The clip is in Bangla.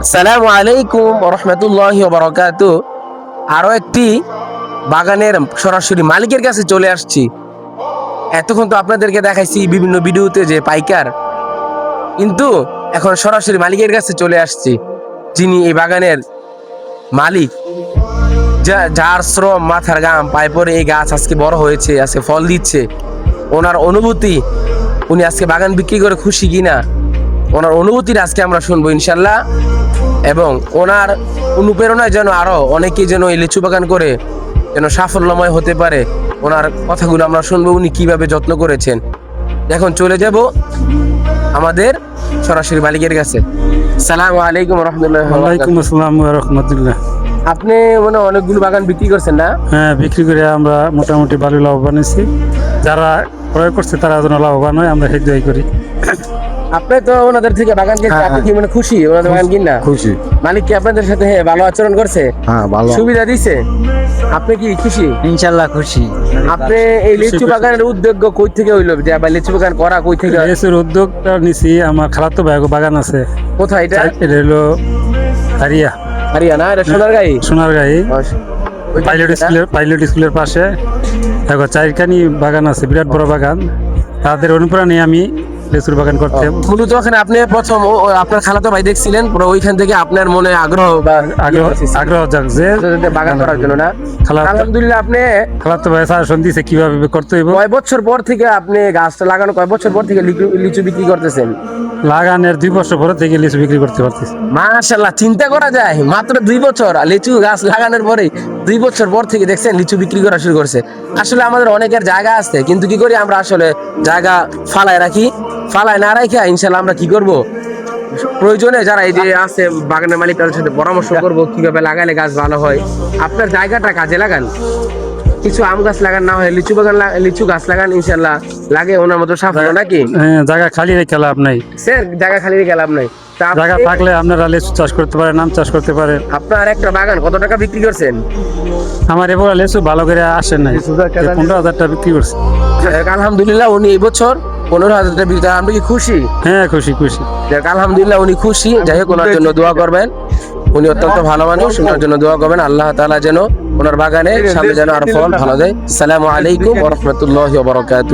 আসসালামু আলাইকুম রহমতুল্লাহি ওয়া বারাকাতুহু। আরো একটি বাগানের সরাসরি মালিকের কাছে চলে আসছি। এতক্ষণ তো আপনাদেরকে দেখাইছি বিভিন্ন ভিডিওতে যে পাইকার, কিন্তু এখন সরাসরি মালিকের কাছে চলে আসছি, যিনি এই বাগানের মালিক, যার শ্রম মাথার ঘাম পায়ে পড়ে এই গাছ আজকে বড় হয়েছে, আজকে ফল দিচ্ছে। ওনার অনুভূতি, উনি আজকে বাগান বিক্রি করে খুশি কিনা, ওনার অনুভূতির আজকে আমরা শুনবো ইনশাল্লাহ। এবং ওনার অনুপ্রেরণায় যেন আরো অনেকেই যেন এই লিচু বাগান করে যেন সাফল্যময় হতে পারে, ওনার কথাগুলো আমরা শুনবো, উনি কিভাবে যত্ন করেছেন। এখন চলে যাব আমাদের সরাসরি মালিকের কাছে। সালাম আলাইকুম রহমতুল্লাহ। ওয়ালাইকুম আসসালাম ওয়া রাহমাতুল্লাহ। আপনি মনে হয় অনেকগুলো বাগান বিক্রি করছেন না? হ্যাঁ, বিক্রি করে আমরা মোটামুটি ভালো লাভবান হয়েছি। যারা ক্রয় করছে তারা যেন লাভবান হয়, আমরা সেই দোয়াই করি। আপনি তো ওনাদের থেকে বাগান কিনছেন, হ্যাঁ, আপনি কি মানে খুশি ওনাদের বাগান কিনা? খুশি। মালিক কি আপনাদের সাথে ভালো আচরণ করছে, হ্যাঁ, ভালো। সুবিধা দিছে? আপনি কি খুশি? ইনশাল্লাহ খুশি। আপনি এই লিচু বাগানের উদ্যোগ কই থেকে হইলো, যে আবার লিচু বাগান করা কই থেকে? লেচুর উদ্যোগটা নিছি, আমার খালাতো ভাই বাগান আছে। কোথায় এটা? এটা হলো হারিয়া, হরিয়ানা, এটা সোনারগাঁই। সোনারগাঁই, ওই পাইলট স্কুলের পাশে। দেখো চারখানি বাগান আছে, বিরাট বড় বাগান। তাদের অনুপ্রেরণায় আমি লেচুর বাগান করতে। মূলত ওখানে আপনি প্রথম আপনার খালাতো ভাই দেখছিলেন, পরে ওইখান থেকে আপনার মনে আগ্রহ আগ্রহ জাগছে বাগান করার জন্য না? আলহামদুলিল্লাহ। আপনি খালাতো ভাই সাজেশন দিছে কিভাবে করতে হইব। কয় বছর পর থেকে আপনি গাছটা লাগানো, কয় বছর পর থেকে লিচু বিক্রি করতেছেন? লাগানের 2 বছর পরে থেকে লিচু বিক্রি করতে পারতেছি। মাশাআল্লাহ, চিন্তা করা যায়, মাত্র 2 বছর আর লিচু গাছ লাগানোর পরে 2 বছর পর থেকে দেখছেন লিচু বিক্রি করা শুরু করছে। আসলে আমাদের অনেকের জায়গা আছে, কিন্তু কি করি আমরা, আসলে জায়গা ফালায় রাখি। ফালায় না রাখি ইনশাল্লাহ আমরা কি করব, প্রয়োজনে যারা এই যে আছে বাগানের মালিক, তাদের সাথে পরামর্শ করব কিভাবে লাগালে গাছ ভালো হয়। আপনার জায়গাটা কাজে লাগান, কিছু আম গাছ লাগান, না হয় লিচু বাগান, লিচু গাছ লাগান, ইনশাল্লাহ লাগে ওনার মতো সাফল্য, নাকি? জায়গা খালি রেখে লাভ নাই স্যার, জায়গা খালি রেখে লাভ নাই। জায়গা থাকলে আপনারা লেচু চাষ করতে পারেন, আম চাষ করতে পারেন। আপনার একটা বাগান কত টাকা বিক্রি করছেন? আমার এবার লেচু ভালো করে আসে নাই, 15,000 টাকা বিক্রি করছে। আলহামদুলিল্লাহ, উনি এই বছর 15,000 টাকা বিক্রি। আপনি কি খুশি? হ্যাঁ, খুশি খুশি। আলহামদুলিল্লাহ, উনি খুশি। যাই হোক, ওনার জন্য দোয়া করবেন, উনি অত্যন্ত ভালো মানুষ, ওনার জন্য দোয়া করবেন। আল্লাহ তাআলা যেন ওনার বাগানে সামনে যেন আরো ফল ভালো দেয়। আসসালামু আলাইকুম ওয়া রাহমাতুল্লাহি ওয়া বারাকাতুহু।